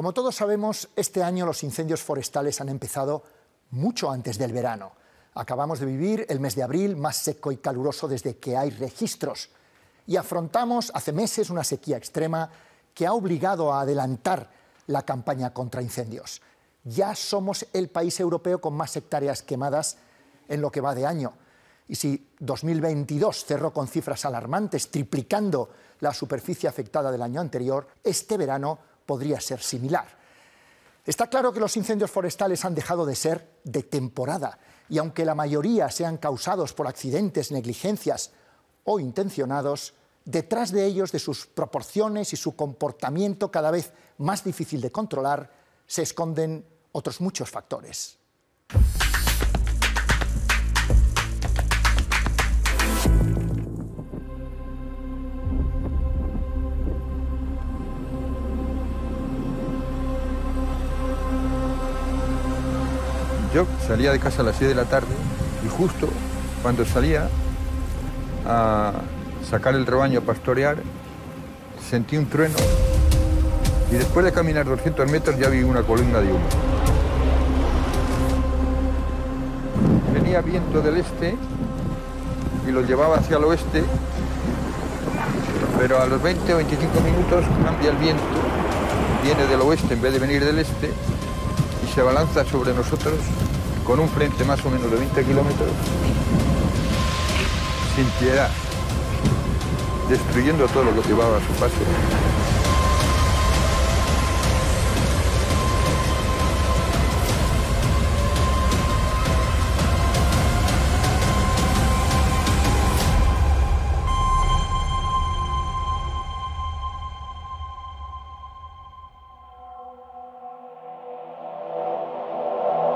Como todos sabemos, este año los incendios forestales han empezado mucho antes del verano. Acabamos de vivir el mes de abril más seco y caluroso desde que hay registros. Y afrontamos hace meses una sequía extrema que ha obligado a adelantar la campaña contra incendios. Ya somos el país europeo con más hectáreas quemadas en lo que va de año. Y si 2022 cerró con cifras alarmantes, triplicando la superficie afectada del año anterior, este verano podría ser similar. Está claro que los incendios forestales han dejado de ser de temporada y aunque la mayoría sean causados por accidentes, negligencias o intencionados, detrás de ellos, de sus proporciones y su comportamiento cada vez más difícil de controlar, se esconden otros muchos factores. Yo salía de casa a las 6 de la tarde y justo cuando salía a sacar el rebaño a pastorear, sentí un trueno y después de caminar 200 metros ya vi una columna de humo. Venía viento del este y lo llevaba hacia el oeste, pero a los 20 o 25 minutos cambia el viento, viene del oeste en vez de venir del este, y se abalanza sobre nosotros con un frente más o menos de 20 kilómetros, sin piedad, destruyendo todo lo que llevaba a su paso.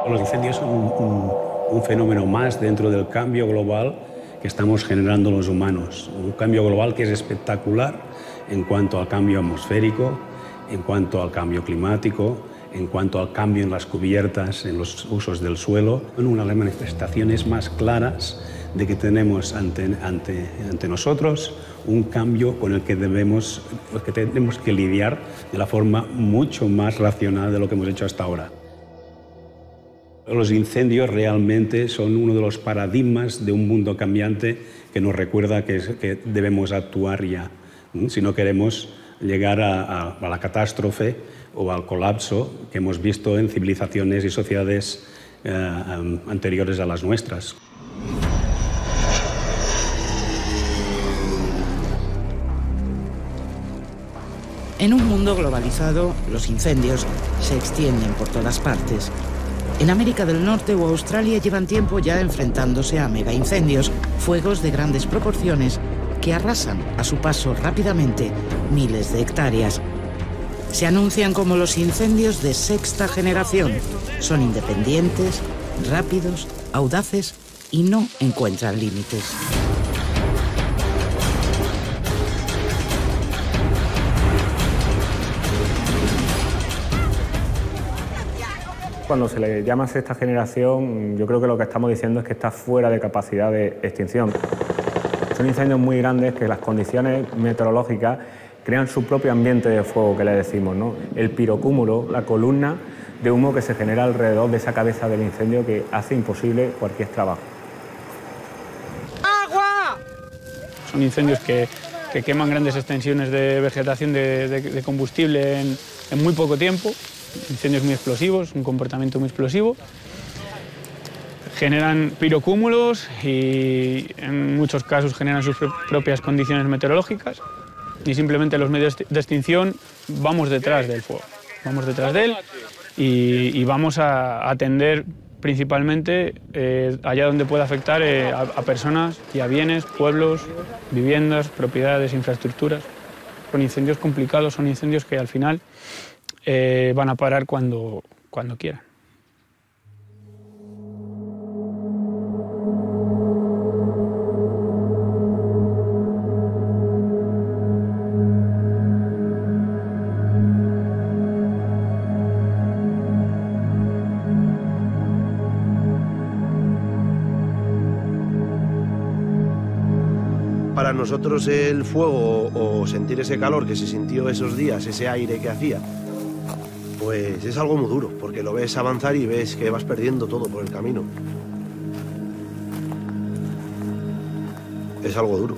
Los incendios son un fenómeno más dentro del cambio global que estamos generando los humanos. Un cambio global que es espectacular en cuanto al cambio atmosférico, en cuanto al cambio climático, en cuanto al cambio en las cubiertas, en los usos del suelo. Una de las manifestaciones más claras de que tenemos ante nosotros un cambio con el que tenemos que lidiar de la forma mucho más racional de lo que hemos hecho hasta ahora. Los incendios realmente son uno de los paradigmas de un mundo cambiante que nos recuerda que debemos actuar ya, si no queremos llegar a la catástrofe o al colapso que hemos visto en civilizaciones y sociedades anteriores a las nuestras. En un mundo globalizado, los incendios se extienden por todas partes. En América del Norte o Australia llevan tiempo ya enfrentándose a megaincendios, fuegos de grandes proporciones que arrasan a su paso rápidamente miles de hectáreas. Se anuncian como los incendios de sexta generación. Son independientes, rápidos, audaces y no encuentran límites. Cuando se le llama sexta generación, yo creo que lo que estamos diciendo es que está fuera de capacidad de extinción. Son incendios muy grandes que las condiciones meteorológicas crean su propio ambiente de fuego, que le decimos, ¿no? El pirocúmulo, la columna de humo que se genera alrededor de esa cabeza del incendio que hace imposible cualquier trabajo. ¡Agua! Son incendios que queman grandes extensiones de vegetación de combustible en muy poco tiempo. Incendios muy explosivos, un comportamiento muy explosivo. Generan pirocúmulos y en muchos casos generan sus propias condiciones meteorológicas y simplemente los medios de extinción vamos detrás del fuego, vamos detrás de él y vamos a atender principalmente allá donde pueda afectar a personas y a bienes, pueblos, viviendas, propiedades, infraestructuras. Son incendios complicados, son incendios que al final van a parar cuando quieran. Para nosotros el fuego o sentir ese calor que se sintió esos días, ese aire que hacía, pues es algo muy duro, porque lo ves avanzar y ves que vas perdiendo todo por el camino. Es algo duro.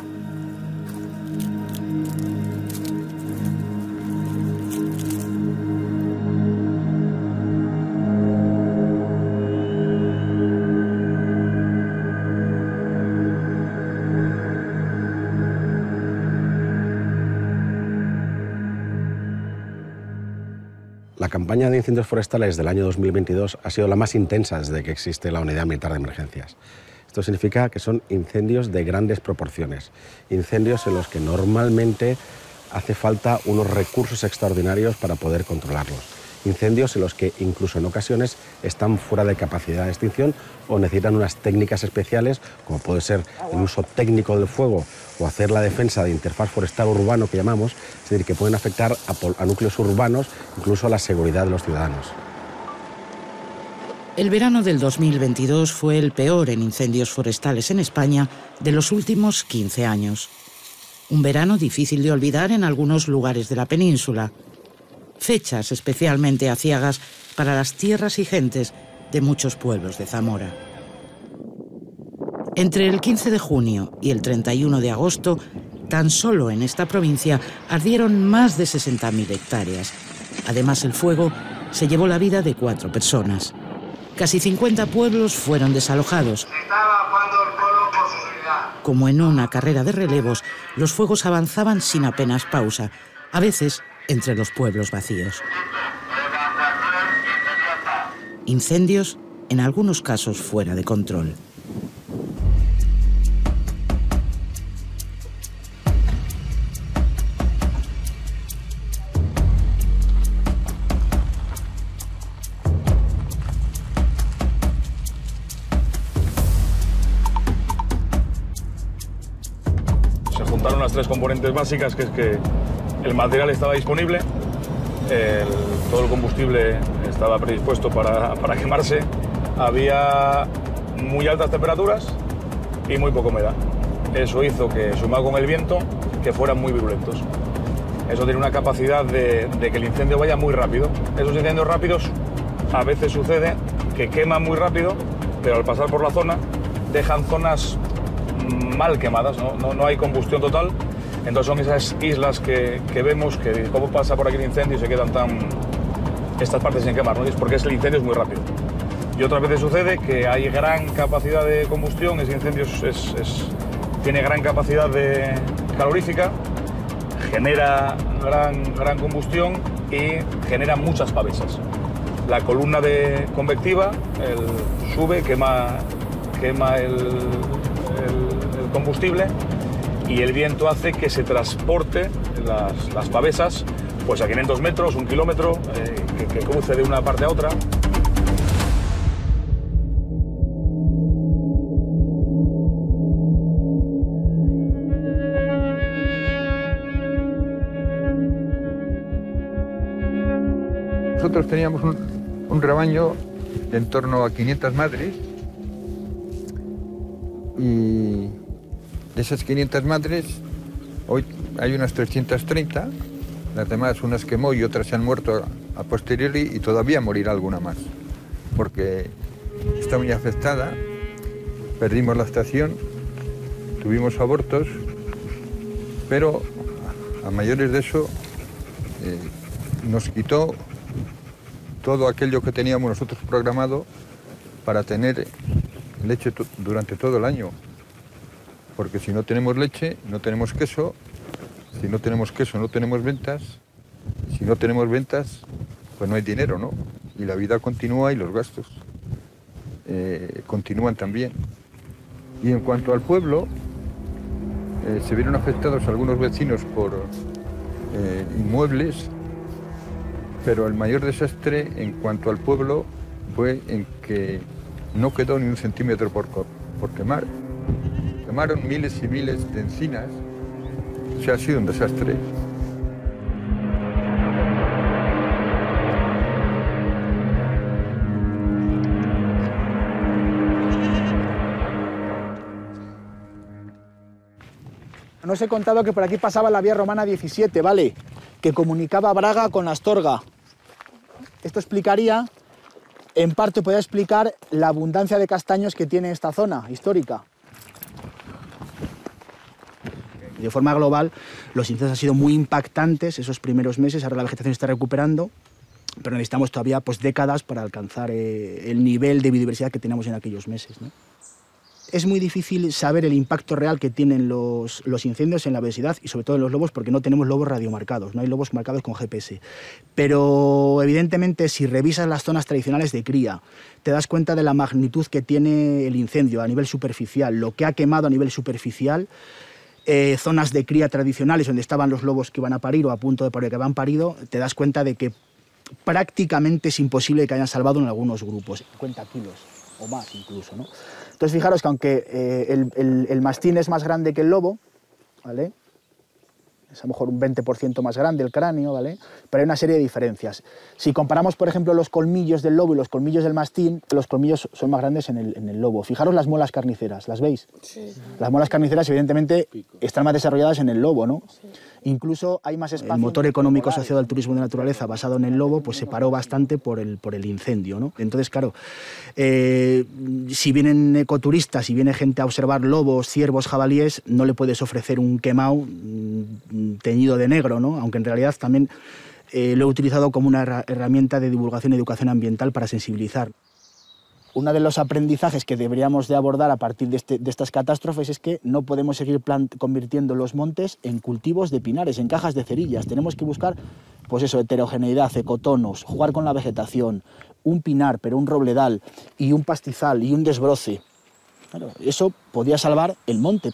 La campaña de incendios forestales del año 2022 ha sido la más intensa desde que existe la Unidad Militar de Emergencias. Esto significa que son incendios de grandes proporciones, incendios en los que normalmente hace falta unos recursos extraordinarios para poder controlarlos, incendios en los que incluso en ocasiones están fuera de capacidad de extinción o necesitan unas técnicas especiales, como puede ser el uso técnico del fuego o hacer la defensa de interfaz forestal urbano que llamamos, es decir, que pueden afectar a núcleos urbanos, incluso a la seguridad de los ciudadanos. El verano del 2022 fue el peor en incendios forestales en España de los últimos 15 años. Un verano difícil de olvidar en algunos lugares de la península. Fechas especialmente aciagas para las tierras y gentes de muchos pueblos de Zamora. Entre el 15 de junio y el 31 de agosto, tan solo en esta provincia ardieron más de 60.000 hectáreas. Además, el fuego se llevó la vida de 4 personas. Casi 50 pueblos fueron desalojados. Como en una carrera de relevos, los fuegos avanzaban sin apenas pausa, a veces entre los pueblos vacíos. Incendios, en algunos casos fuera de control. Se juntaron las 3 componentes básicas, que es que el material estaba disponible, todo el combustible estaba predispuesto para quemarse, había muy altas temperaturas y muy poca humedad. Eso hizo que, sumado con el viento, que fueran muy virulentos. Eso tiene una capacidad de que el incendio vaya muy rápido. Esos incendios rápidos a veces sucede que queman muy rápido, pero al pasar por la zona dejan zonas mal quemadas, no hay combustión total. Entonces son esas islas que vemos, que cómo pasa por aquí el incendio y se quedan estas partes sin quemar, ¿no? Es porque el incendio es muy rápido. Y otras veces sucede que hay gran capacidad de combustión, ese incendio tiene gran capacidad calorífica, genera gran combustión y genera muchas pavesas. La columna convectiva sube, quema el combustible, y el viento hace que se transporte las pavesas pues a 500 metros, 1 kilómetro, que cruce de una parte a otra. Nosotros teníamos un rebaño de en torno a 500 madres, y de esas 500 madres, hoy hay unas 330, las demás unas quemó y otras se han muerto a posteriori, y todavía morirá alguna más, porque está muy afectada. Perdimos la estación, tuvimos abortos, pero a mayores de eso nos quitó todo aquello que teníamos nosotros programado para tener leche durante todo el año. Porque si no tenemos leche, no tenemos queso. Si no tenemos queso, no tenemos ventas. Si no tenemos ventas, pues no hay dinero, ¿no? Y la vida continúa y los gastos continúan también. Y en cuanto al pueblo, se vieron afectados algunos vecinos por inmuebles, pero el mayor desastre en cuanto al pueblo fue en que no quedó ni un centímetro por quemar. Quemaron miles y miles de encinas. O sea, ha sido un desastre. No os he contado que por aquí pasaba la vía romana 17, ¿vale? Que comunicaba Braga con Astorga. Esto explicaría, en parte podría explicar la abundancia de castaños que tiene esta zona histórica. De forma global, los incendios han sido muy impactantes esos primeros meses, ahora la vegetación está recuperando, pero necesitamos todavía pues, décadas para alcanzar el nivel de biodiversidad que teníamos en aquellos meses, ¿no? Es muy difícil saber el impacto real que tienen los incendios en la biodiversidad y sobre todo en los lobos porque no tenemos lobos radiomarcados, no hay lobos marcados con GPS. Pero evidentemente si revisas las zonas tradicionales de cría, te das cuenta de la magnitud que tiene el incendio a nivel superficial, lo que ha quemado a nivel superficial, zonas de cría tradicionales donde estaban los lobos que iban a parir o a punto de parir que habían parido, te das cuenta de que prácticamente es imposible que hayan salvado en algunos grupos, 50 kilos o más incluso, ¿no? Entonces fijaros que aunque el mastín es más grande que el lobo, ¿vale? Es a lo mejor un 20% más grande el cráneo, ¿vale? Pero hay una serie de diferencias. Si comparamos, por ejemplo, los colmillos del lobo y los colmillos del mastín, los colmillos son más grandes en el lobo. Fijaros las muelas carniceras, ¿las veis? Sí. Las muelas carniceras, evidentemente, están más desarrolladas en el lobo, ¿no? Sí. Incluso hay más espacio. El motor económico asociado al turismo de naturaleza basado en el lobo, pues se paró bastante por el incendio, ¿no? Entonces, claro, si vienen ecoturistas, si viene gente a observar lobos, ciervos, jabalíes, no le puedes ofrecer un quemao teñido de negro, ¿no? Aunque en realidad también lo he utilizado como una herramienta de divulgación y educación ambiental para sensibilizar. Uno de los aprendizajes que deberíamos de abordar a partir de estas catástrofes es que no podemos seguir convirtiendo los montes en cultivos de pinares, en cajas de cerillas. Tenemos que buscar, pues eso, heterogeneidad, ecotonos, jugar con la vegetación, un pinar, pero un robledal, y un pastizal, y un desbroce. Claro, eso podía salvar el monte.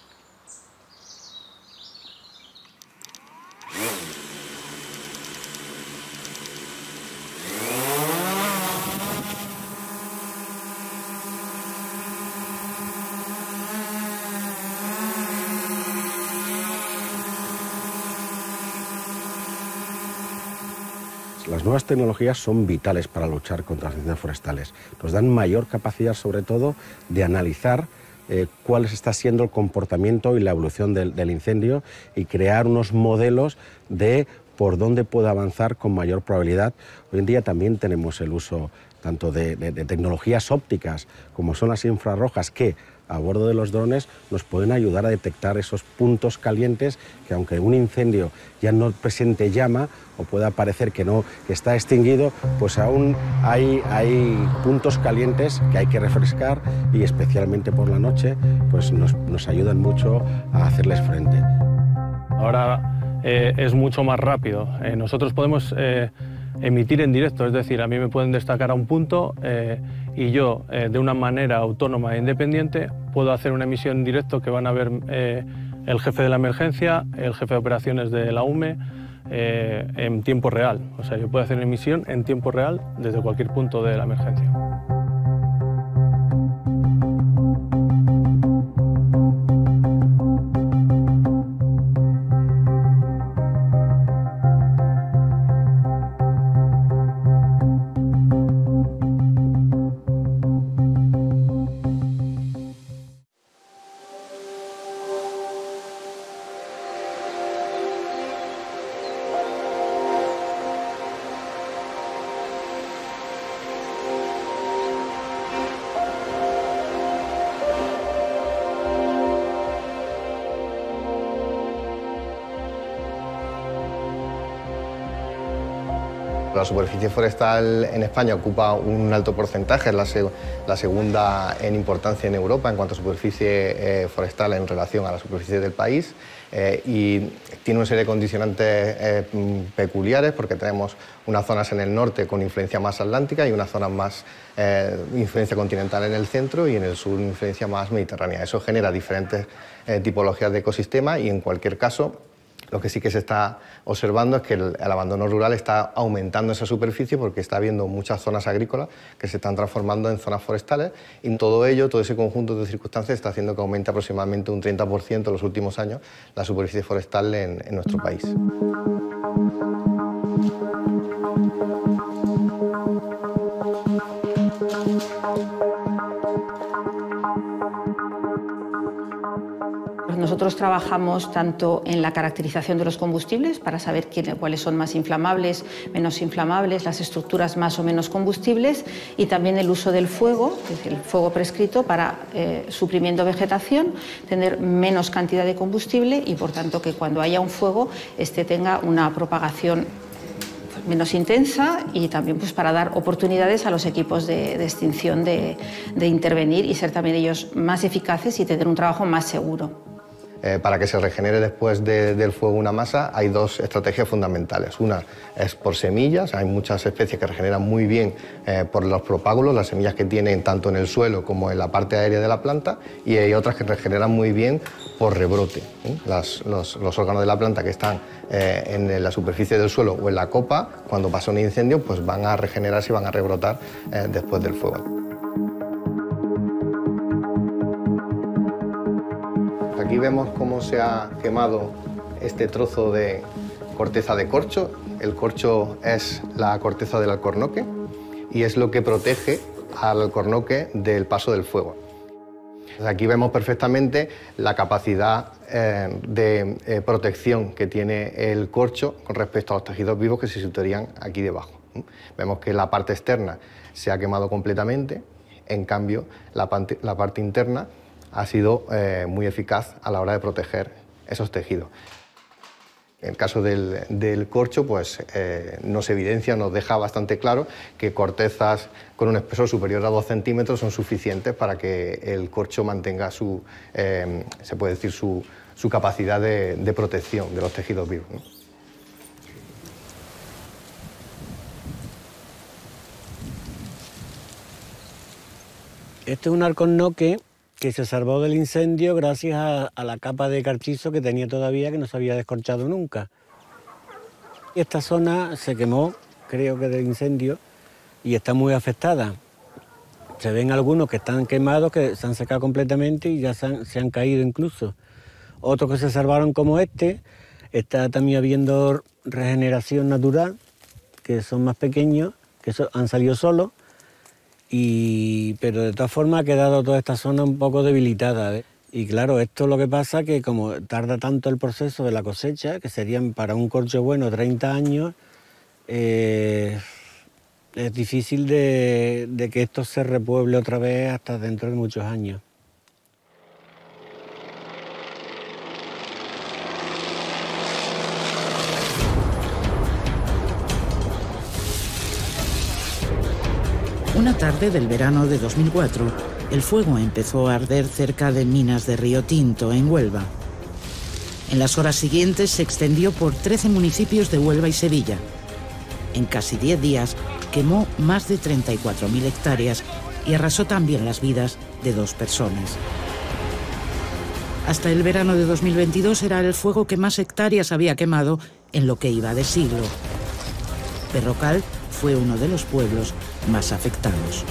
Las nuevas tecnologías son vitales para luchar contra los incendios forestales. Nos dan mayor capacidad, sobre todo, de analizar cuál está siendo el comportamiento y la evolución del incendio y crear unos modelos de por dónde puede avanzar con mayor probabilidad. Hoy en día también tenemos el uso tanto de tecnologías ópticas como son las infrarrojas que a bordo de los drones nos pueden ayudar a detectar esos puntos calientes que aunque un incendio ya no presente llama o pueda parecer que está extinguido, pues aún hay puntos calientes que hay que refrescar y especialmente por la noche pues nos ayudan mucho a hacerles frente. Ahora es mucho más rápido. Nosotros podemos emitir en directo, es decir, a mí me pueden destacar a un punto y yo, de una manera autónoma e independiente, puedo hacer una emisión en directo que van a ver el jefe de la emergencia, el jefe de operaciones de la UME, en tiempo real. O sea, yo puedo hacer una emisión en tiempo real desde cualquier punto de la emergencia. La superficie forestal en España ocupa un alto porcentaje, es la segunda en importancia en Europa en cuanto a superficie forestal en relación a la superficie del país y tiene una serie de condicionantes peculiares porque tenemos unas zonas en el norte con influencia más atlántica y unas zonas más influencia continental en el centro y en el sur influencia más mediterránea. Eso genera diferentes tipologías de ecosistema y en cualquier caso lo que sí que se está observando es que el abandono rural está aumentando esa superficie porque está habiendo muchas zonas agrícolas que se están transformando en zonas forestales y todo ello, todo ese conjunto de circunstancias está haciendo que aumente aproximadamente un 30% en los últimos años la superficie forestal en nuestro país. Nosotros trabajamos tanto en la caracterización de los combustibles para saber cuáles son más inflamables, menos inflamables, las estructuras más o menos combustibles, y también el uso del fuego, es decir, el fuego prescrito para, suprimiendo vegetación, tener menos cantidad de combustible y por tanto que cuando haya un fuego tenga una propagación menos intensa, y también pues para dar oportunidades a los equipos de extinción de intervenir y ser también ellos más eficaces y tener un trabajo más seguro. Para que se regenere después del fuego una masa hay dos estrategias fundamentales. Una es por semillas, hay muchas especies que regeneran muy bien por los propágulos, las semillas que tienen tanto en el suelo como en la parte aérea de la planta, y hay otras que regeneran muy bien por rebrote. Los órganos de la planta que están en la superficie del suelo o en la copa, cuando pasa un incendio, pues van a regenerarse y van a rebrotar después del fuego. Aquí vemos cómo se ha quemado este trozo de corteza de corcho. El corcho es la corteza del alcornoque y es lo que protege al alcornoque del paso del fuego. Aquí vemos perfectamente la capacidad de protección que tiene el corcho con respecto a los tejidos vivos que se situarían aquí debajo. Vemos que la parte externa se ha quemado completamente, en cambio la parte interna ha sido muy eficaz a la hora de proteger esos tejidos. En el caso del corcho, pues nos evidencia, nos deja bastante claro que cortezas con un espesor superior a 2 centímetros son suficientes para que el corcho mantenga se puede decir, su capacidad de protección de los tejidos vivos, ¿no? Este es un alcornoque que se salvó del incendio gracias a la capa de carchizo que tenía todavía, que no se había descorchado nunca. Esta zona se quemó, creo que del incendio, y está muy afectada. Se ven algunos que están quemados, que se han secado completamente y ya se han caído incluso. Otros que se salvaron como está también habiendo regeneración natural, que son más pequeños, que han salido solos. Pero de todas formas ha quedado toda esta zona un poco debilitada, ¿eh? Y claro, esto es lo que pasa, que como tarda tanto el proceso de la cosecha, que serían para un corcho bueno 30 años, es difícil de que esto se repueble otra vez hasta dentro de muchos años. Una tarde del verano de 2004, el fuego empezó a arder cerca de minas de Río Tinto, en Huelva. En las horas siguientes se extendió por 13 municipios de Huelva y Sevilla. En casi 10 días quemó más de 34.000 hectáreas y arrasó también las vidas de 2 personas. Hasta el verano de 2022 era el fuego que más hectáreas había quemado en lo que iba de siglo. Berrocal fue uno de los pueblos más afectados.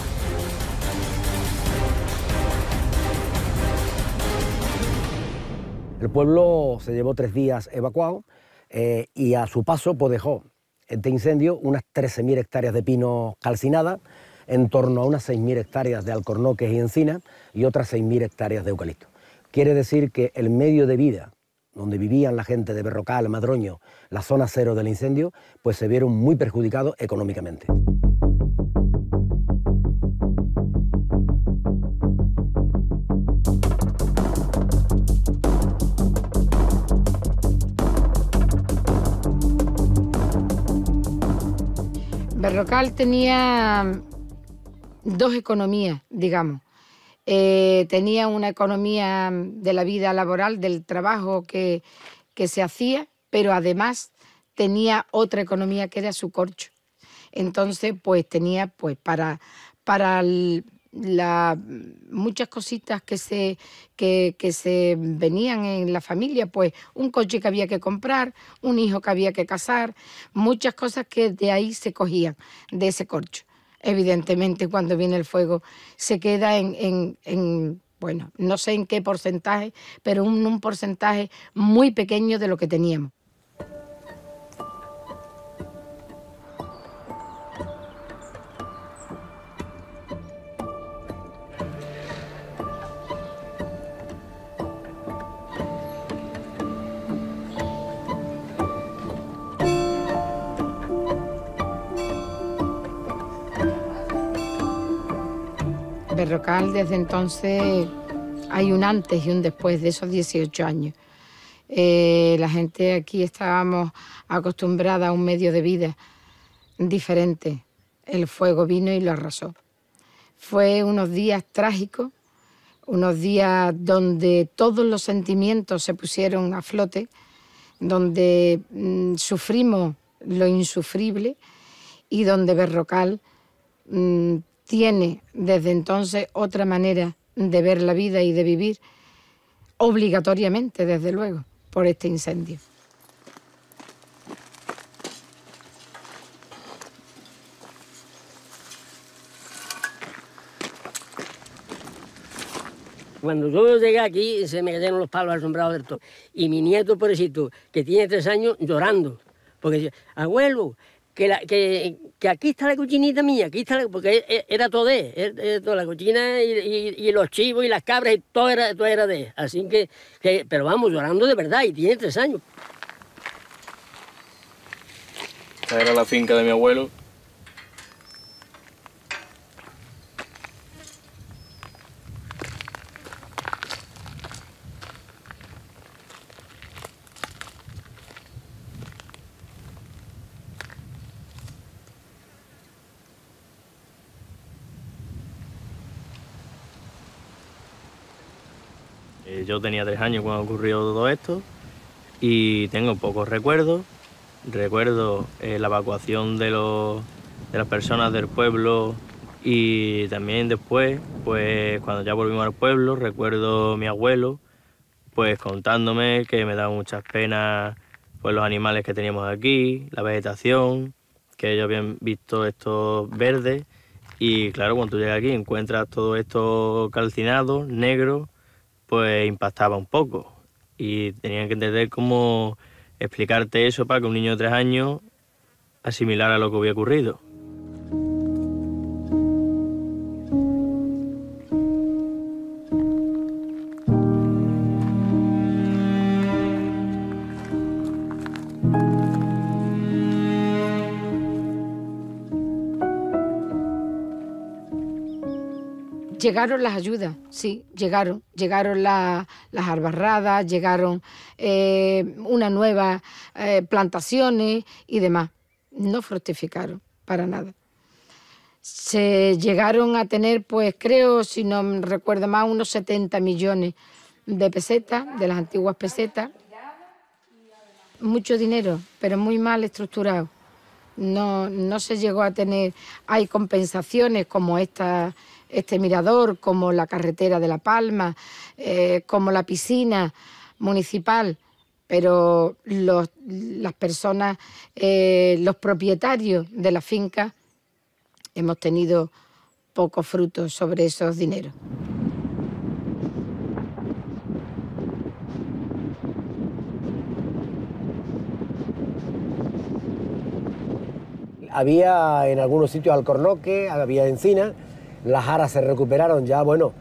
El pueblo se llevó 3 días evacuado y a su paso pues dejó este incendio unas 13.000 hectáreas de pino calcinadas, en torno a unas 6.000 hectáreas de alcornoques y encinas y otras 6.000 hectáreas de eucalipto. Quiere decir que el medio de vida donde vivían la gente de Berrocal, Madroño, la zona cero del incendio, pues se vieron muy perjudicados económicamente. Berrocal tenía 2 economías, digamos. Tenía una economía de la vida laboral, del trabajo que se hacía, pero además tenía otra economía que era su corcho. Entonces, pues tenía pues para muchas cositas que se venían en la familia, pues un coche que había que comprar, un hijo que había que casar, muchas cosas que de ahí se cogían, de ese corcho. Evidentemente, cuando viene el fuego, se queda bueno, no sé en qué porcentaje, pero un porcentaje muy pequeño de lo que teníamos. Berrocal, desde entonces hay un antes y un después de esos 18 años. La gente aquí estábamos acostumbrada a un medio de vida diferente. El fuego vino y lo arrasó. Fue unos días trágicos, unos días donde todos los sentimientos se pusieron a flote, donde sufrimos lo insufrible y donde Berrocal tiene desde entonces otra manera de ver la vida y de vivir, obligatoriamente, desde luego, por este incendio. Cuando yo llegué aquí, se me cayeron los palos asombrados del todo. Y mi nieto, pobrecito, que tiene 3 años, llorando. Porque decía, abuelo, que aquí está la cochinita mía, aquí está porque era todo de toda la cochina y los chivos y las cabras, y todo era de él. Así que, pero vamos, llorando de verdad, y tiene 3 años. Esta era la finca de mi abuelo. Yo tenía 3 años cuando ocurrió todo esto y tengo pocos recuerdos. Recuerdo la evacuación de las personas del pueblo y también después, pues cuando ya volvimos al pueblo, recuerdo a mi abuelo pues contándome que me daba muchas penas pues los animales que teníamos aquí, la vegetación, que ellos habían visto esto verde y claro, cuando tú llegas aquí encuentras todo esto calcinado, negro, pues impactaba un poco y tenían que entender cómo explicarte eso para que un niño de 3 años asimilara lo que había ocurrido. Llegaron las ayudas, sí, llegaron las albarradas, llegaron unas nuevas plantaciones y demás. No fructificaron para nada. Se llegaron a tener, pues creo, si no recuerdo más, unos 70 millones de pesetas, de las antiguas pesetas. Mucho dinero, pero muy mal estructurado. No se llegó a tener. Hay compensaciones como este mirador, como la carretera de La Palma, como la piscina municipal, pero las personas, los propietarios de la finca, hemos tenido pocos frutos sobre esos dineros. Había en algunos sitios alcornoque, había encina. Las jaras se recuperaron ya, bueno,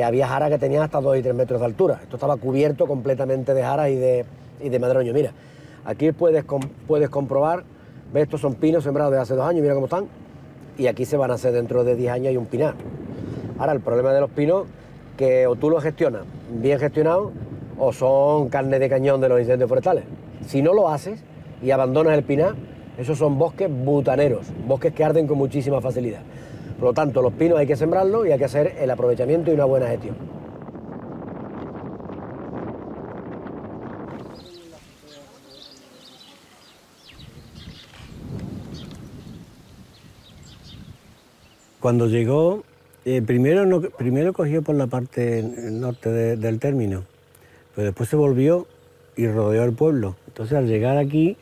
había jaras que tenían hasta 2 y 3 metros de altura. Esto estaba cubierto completamente de jaras y de madroño. Mira, aquí puedes comprobar, ves, estos son pinos sembrados de hace 2 años, mira cómo están. Y aquí se van a hacer dentro de 10 años y un pinar. Ahora, el problema de los pinos, que o tú los gestionas bien gestionados o son carne de cañón de los incendios forestales. Si no lo haces y abandonas el pinar, esos son bosques butaneros, bosques que arden con muchísima facilidad. Por lo tanto, los pinos hay que sembrarlos y hay que hacer el aprovechamiento y una buena gestión. Cuando llegó, primero cogió por la parte norte del término, pero después se volvió y rodeó el pueblo. Entonces, al llegar aquí,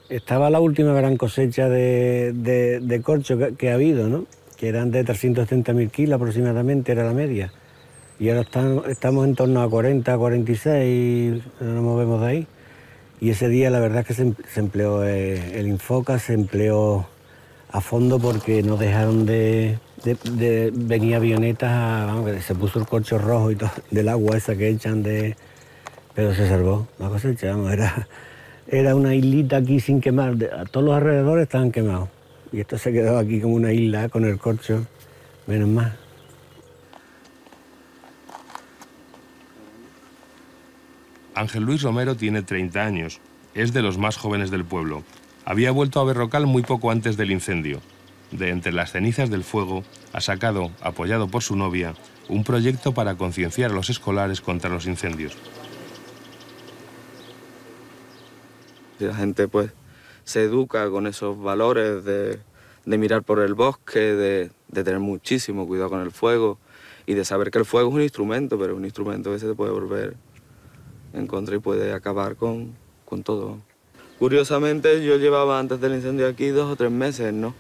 estaba la última gran cosecha de corcho que ha habido, ¿no? Que eran de 370.000 kilos aproximadamente, era la media. Y ahora estamos en torno a 40, 46, no nos movemos de ahí. Y ese día la verdad es que se empleó el Infoca, se empleó a fondo porque no dejaron de venir avionetas, vamos, que se puso el corcho rojo y todo, del agua esa que echan pero se salvó la cosecha, vamos, era una islita aquí sin quemar, todos los alrededores estaban quemados. Y esto se quedó aquí como una isla con el corcho, menos mal. Ángel Luis Romero tiene 30 años. Es de los más jóvenes del pueblo. Había vuelto a Berrocal muy poco antes del incendio. De entre las cenizas del fuego, ha sacado, apoyado por su novia, un proyecto para concienciar a los escolares contra los incendios. La gente pues se educa con esos valores de mirar por el bosque, de tener muchísimo cuidado con el fuego y de saber que el fuego es un instrumento, pero un instrumento que se te puede volver en contra y puede acabar con todo. Curiosamente yo llevaba antes del incendio aquí 2 o 3 meses, ¿no?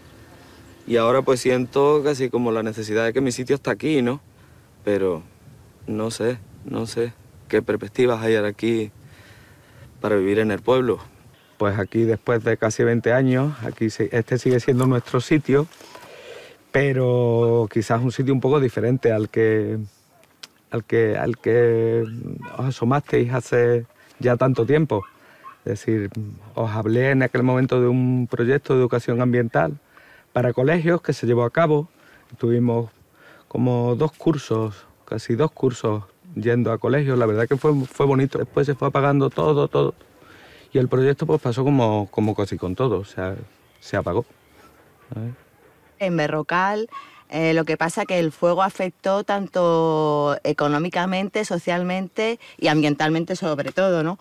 Y ahora pues siento casi como la necesidad de que mi sitio está aquí, ¿no? Pero no sé qué perspectivas hay ahora aquí para vivir en el pueblo. Pues aquí después de casi 20 años, aquí este sigue siendo nuestro sitio, pero quizás un sitio un poco diferente al que os asomasteis hace ya tanto tiempo. Es decir, os hablé en aquel momento de un proyecto de educación ambiental para colegios que se llevó a cabo. Tuvimos como 2 cursos, casi 2 cursos yendo a colegios. La verdad que fue bonito. Después se fue apagando todo. Y el proyecto pues pasó como casi con todo, o sea, se apagó. En Berrocal lo que pasa es que el fuego afectó tanto económicamente, socialmente y ambientalmente sobre todo, ¿no?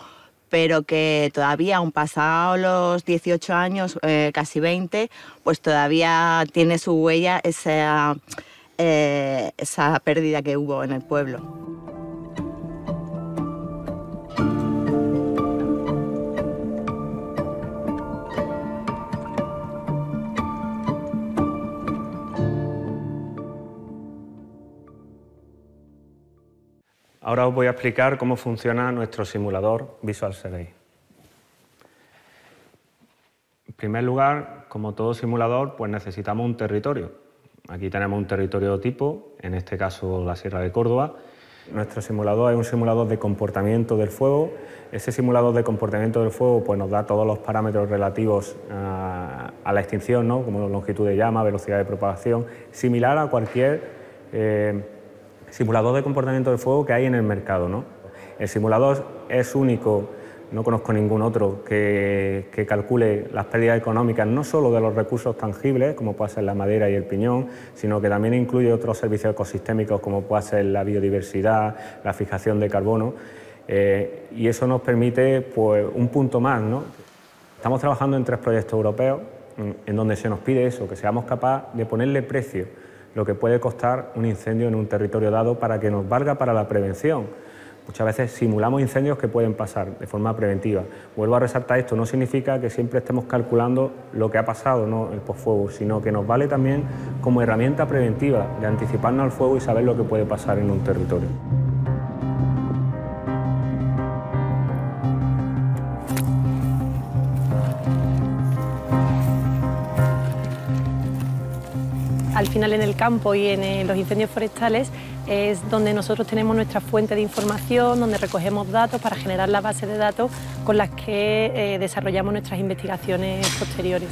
Pero que todavía, aun pasados los 18 años, casi 20, pues todavía tiene su huella esa pérdida que hubo en el pueblo. Ahora os voy a explicar cómo funciona nuestro simulador Visual Survey. En primer lugar, como todo simulador, pues necesitamos un territorio. Aquí tenemos un territorio tipo, en este caso la Sierra de Córdoba. Nuestro simulador es un simulador de comportamiento del fuego. Ese simulador de comportamiento del fuego pues, nos da todos los parámetros relativos a la extinción, ¿no? Como longitud de llama, velocidad de propagación, similar a cualquier simulador de comportamiento del fuego que hay en el mercado, ¿no? El simulador es único, no conozco ningún otro que calcule las pérdidas económicas no solo de los recursos tangibles, como puede ser la madera y el piñón, sino que también incluye otros servicios ecosistémicos como puede ser la biodiversidad, la fijación de carbono, y eso nos permite pues, un punto más, ¿no? Estamos trabajando en 3 proyectos europeos en donde se nos pide eso, que seamos capaces de ponerle precio lo que puede costar un incendio en un territorio dado para que nos valga para la prevención. Muchas veces simulamos incendios que pueden pasar de forma preventiva. Vuelvo a resaltar esto, no significa que siempre estemos calculando lo que ha pasado, ¿no? El posfuego, sino que nos vale también como herramienta preventiva de anticiparnos al fuego y saber lo que puede pasar en un territorio. Al final en el campo y en los incendios forestales es donde nosotros tenemos nuestra fuente de información, donde recogemos datos para generar la base de datos con las que desarrollamos nuestras investigaciones posteriores.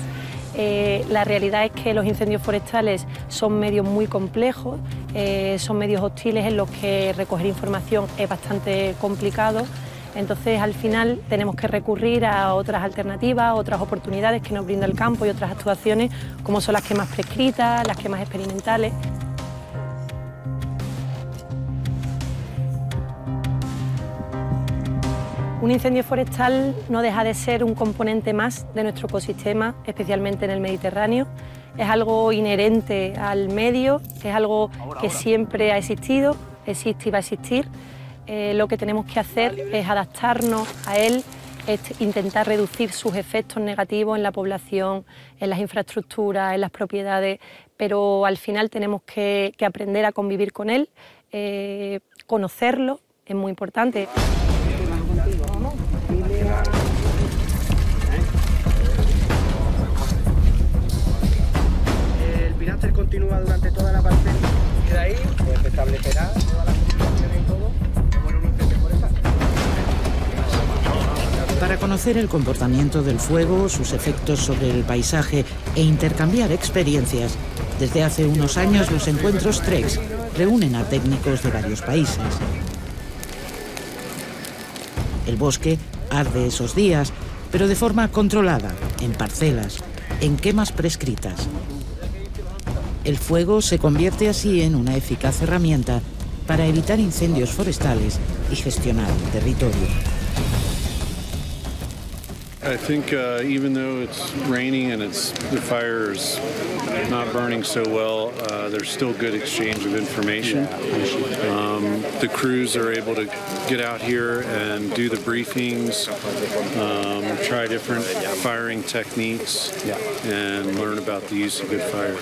La realidad es que los incendios forestales son medios muy complejos, son medios hostiles en los que recoger información es bastante complicado. Entonces, al final, tenemos que recurrir a otras alternativas, otras oportunidades que nos brinda el campo y otras actuaciones, como son las quemas prescritas, las quemas experimentales. Un incendio forestal no deja de ser un componente más de nuestro ecosistema, especialmente en el Mediterráneo. Es algo inherente al medio, es algo que siempre ha existido, existe y va a existir. Lo que tenemos que hacer es adaptarnos a él, es intentar reducir sus efectos negativos en la población, en las infraestructuras, en las propiedades, pero al final tenemos que aprender a convivir con él, conocerlo, es muy importante. El pináster continúa durante toda la parte de ahí, pues se establecerá todas las comunicaciones y todo. Para conocer el comportamiento del fuego, sus efectos sobre el paisaje e intercambiar experiencias, desde hace unos años los encuentros TREX reúnen a técnicos de varios países. El bosque arde esos días, pero de forma controlada, en parcelas, en quemas prescritas. El fuego se convierte así en una eficaz herramienta para evitar incendios forestales y gestionar el territorio. I think even though it's raining and the fire's not burning so well, there's still good exchange of information. The crews are able to get out here and do the briefings, try different firing techniques, and learn about the use of good fire.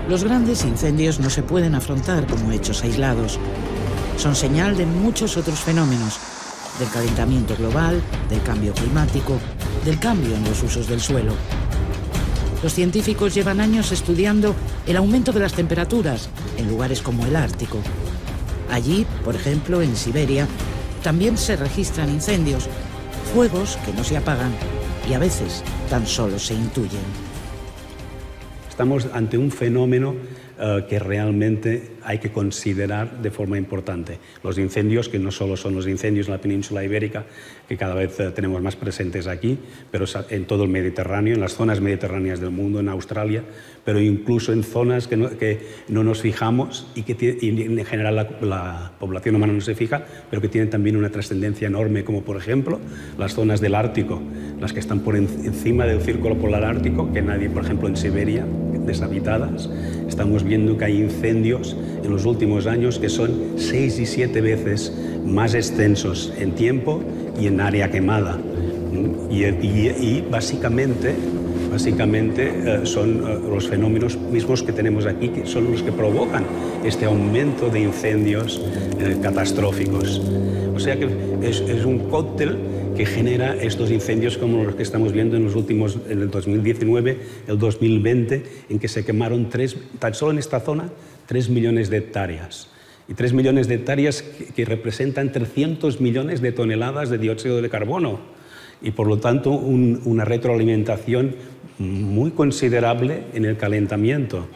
Los grandes incendios no se pueden afrontar como hechos aislados. Son señal de muchos otros fenómenos, del calentamiento global, del cambio climático, del cambio en los usos del suelo. Los científicos llevan años estudiando el aumento de las temperaturas en lugares como el Ártico. Allí, por ejemplo, en Siberia, también se registran incendios, fuegos que no se apagan y a veces tan solo se intuyen. Estamos ante un fenómeno que realmente hay que considerar de forma importante. Los incendios, que no solo son los incendios en la península ibérica, que cada vez tenemos más presentes aquí, pero en todo el Mediterráneo, en las zonas mediterráneas del mundo, en Australia, pero incluso en zonas que no nos fijamos y en general la población humana no se fija, pero que tienen también una trascendencia enorme, como por ejemplo las zonas del Ártico, las que están por encima del círculo polar ártico, que nadie, por ejemplo en Siberia, deshabitadas, estamos viendo que hay incendios en los últimos años que son 6 y 7 veces más extensos en tiempo y en área quemada. Y básicamente son los fenómenos mismos que tenemos aquí, que son los que provocan este aumento de incendios catastróficos. O sea que es un cóctel que genera estos incendios como los que estamos viendo en el 2019, el 2020, en que se quemaron tan solo en esta zona 3 millones de hectáreas. Y 3 millones de hectáreas que representan 300 millones de toneladas de dióxido de carbono. Y por lo tanto una retroalimentación muy considerable en el calentamiento.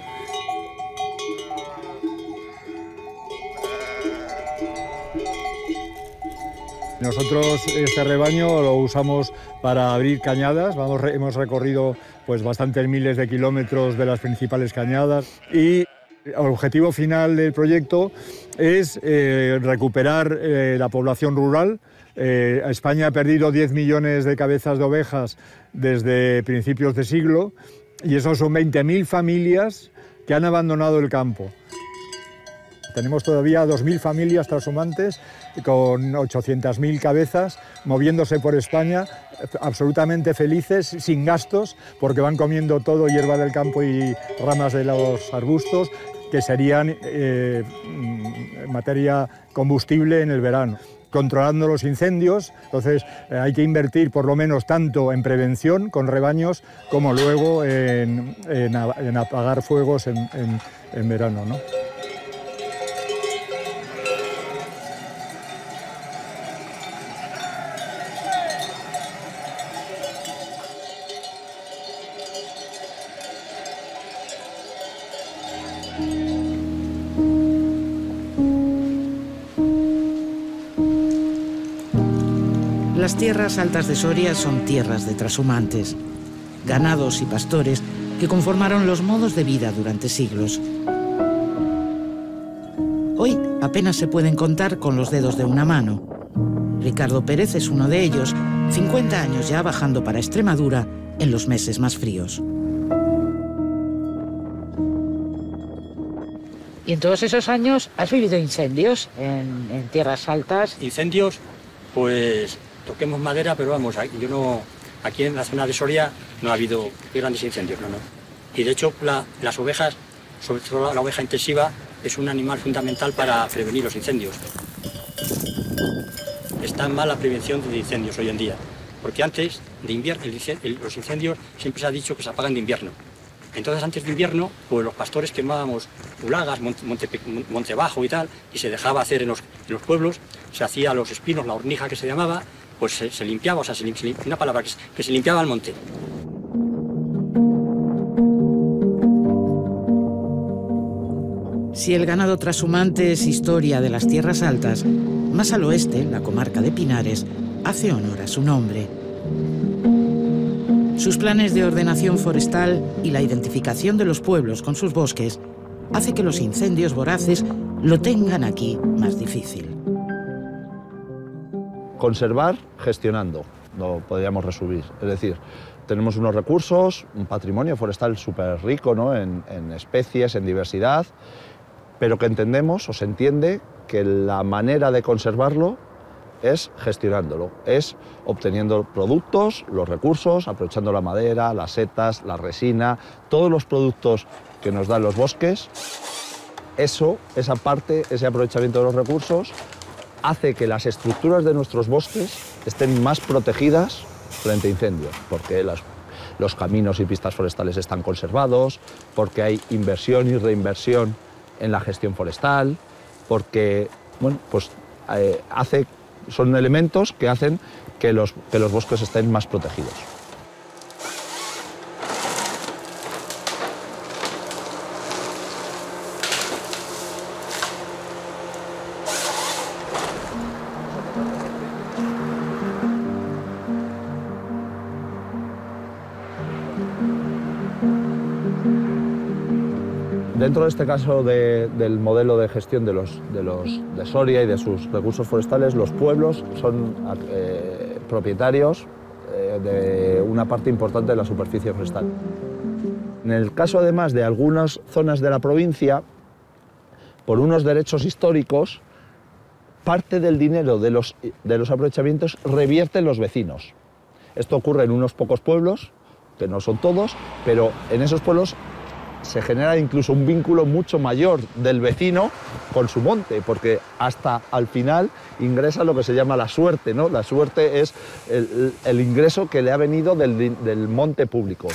Nosotros este rebaño lo usamos para abrir cañadas, hemos recorrido pues bastantes miles de kilómetros de las principales cañadas y el objetivo final del proyecto es recuperar la población rural. España ha perdido 10 millones de cabezas de ovejas desde principios de siglo y esos son 20.000 familias que han abandonado el campo. Tenemos todavía 2.000 familias trashumantes con 800.000 cabezas moviéndose por España, absolutamente felices, sin gastos, porque van comiendo todo, hierba del campo y ramas de los arbustos, que serían materia combustible en el verano. Controlando los incendios, entonces hay que invertir por lo menos tanto en prevención con rebaños como luego en apagar fuegos en verano, ¿no? Las tierras altas de Soria son tierras de trashumantes, ganados y pastores que conformaron los modos de vida durante siglos. Hoy apenas se pueden contar con los dedos de una mano. Ricardo Pérez es uno de ellos, 50 años ya bajando para Extremadura en los meses más fríos. ¿Y en todos esos años has vivido incendios en tierras altas? Incendios, pues toquemos madera, pero vamos, aquí en la zona de Soria no ha habido grandes incendios, no. Y de hecho las ovejas, sobre todo la oveja intensiva, es un animal fundamental para prevenir los incendios. Está mal la prevención de incendios hoy en día, porque antes de invierno, los incendios siempre se ha dicho que se apagan de invierno. Entonces antes de invierno, pues los pastores quemábamos ulagas, monte bajo y tal, y se dejaba hacer en los pueblos, se hacía los espinos, la hornija que se llamaba, pues se limpiaba, o sea, una palabra, que se limpiaba el monte. Si el ganado trashumante es historia de las tierras altas, más al oeste, la comarca de Pinares, hace honor a su nombre. Sus planes de ordenación forestal y la identificación de los pueblos con sus bosques hace que los incendios voraces lo tengan aquí más difícil. Conservar gestionando, lo podríamos resumir. Es decir, tenemos unos recursos, un patrimonio forestal súper rico, ¿no? en especies, en diversidad, pero que entendemos o se entiende que la manera de conservarlo es gestionándolo, es obteniendo productos, los recursos, aprovechando la madera, las setas, la resina, todos los productos que nos dan los bosques. Esa parte, ese aprovechamiento de los recursos, hace que las estructuras de nuestros bosques estén más protegidas frente a incendios, porque los caminos y pistas forestales están conservados, porque hay inversión y reinversión en la gestión forestal, porque bueno, pues, son elementos que hacen que los bosques estén más protegidos. Dentro de este caso del modelo de gestión de Soria y de sus recursos forestales, los pueblos son propietarios de una parte importante de la superficie forestal. En el caso, además, de algunas zonas de la provincia, por unos derechos históricos, parte del dinero de los aprovechamientos revierte en los vecinos. Esto ocurre en unos pocos pueblos, que no son todos, pero en esos pueblos se genera incluso un vínculo mucho mayor del vecino con su monte, porque hasta al final ingresa lo que se llama la suerte, ¿no? La suerte es el ingreso que le ha venido del monte público.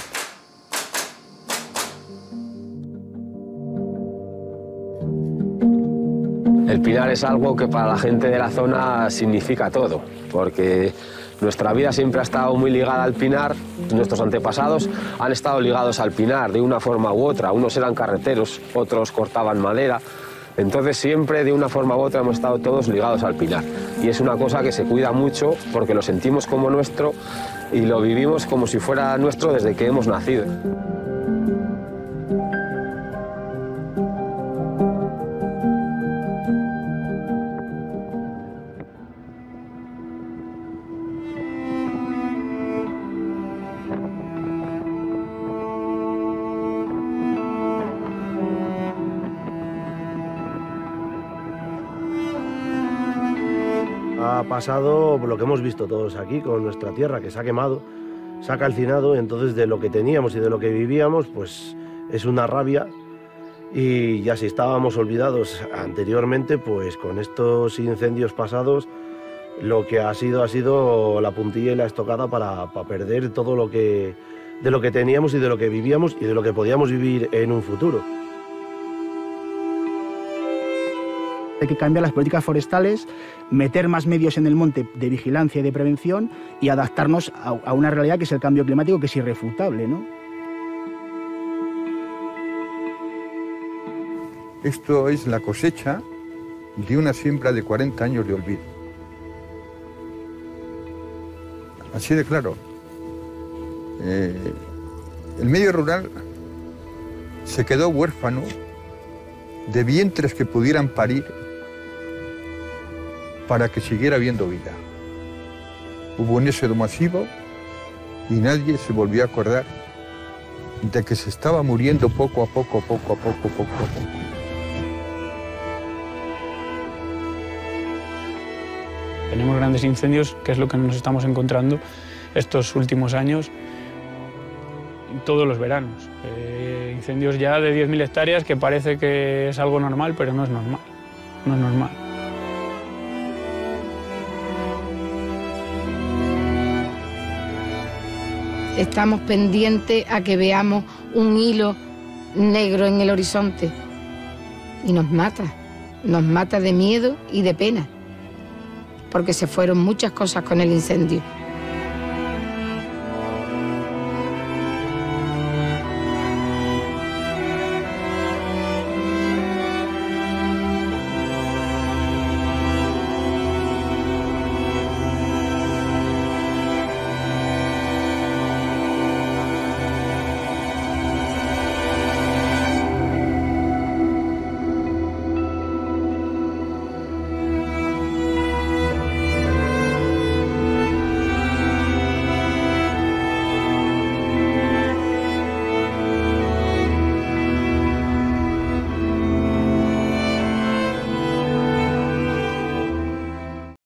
El pinar es algo que para la gente de la zona significa todo, porque nuestra vida siempre ha estado muy ligada al pinar. Nuestros antepasados han estado ligados al pinar de una forma u otra. Unos eran carreteros, otros cortaban madera. Entonces siempre de una forma u otra hemos estado todos ligados al pinar. Y es una cosa que se cuida mucho porque lo sentimos como nuestro y lo vivimos como si fuera nuestro desde que hemos nacido. Ha pasado lo que hemos visto todos aquí con nuestra tierra, que se ha quemado, se ha calcinado, entonces de lo que teníamos y de lo que vivíamos, pues es una rabia. Y ya si estábamos olvidados anteriormente, pues con estos incendios pasados, lo que ha sido la puntilla y la estocada para perder todo de lo que teníamos y de lo que vivíamos y de lo que podíamos vivir en un futuro. Hay que cambiar las políticas forestales, meter más medios en el monte de vigilancia y de prevención y adaptarnos a una realidad que es el cambio climático, que es irrefutable, ¿no? Esto es la cosecha de una siembra de 40 años de olvido. Así de claro. El medio rural se quedó huérfano de vientres que pudieran parir para que siguiera habiendo vida. Hubo un éxodo masivo y nadie se volvió a acordar de que se estaba muriendo poco a poco. Tenemos grandes incendios, que es lo que nos estamos encontrando estos últimos años, todos los veranos. Incendios ya de 10.000 hectáreas, que parece que es algo normal, pero no es normal. No es normal. Estamos pendientes a que veamos un hilo negro en el horizonte y nos mata de miedo y de pena, porque se fueron muchas cosas con el incendio.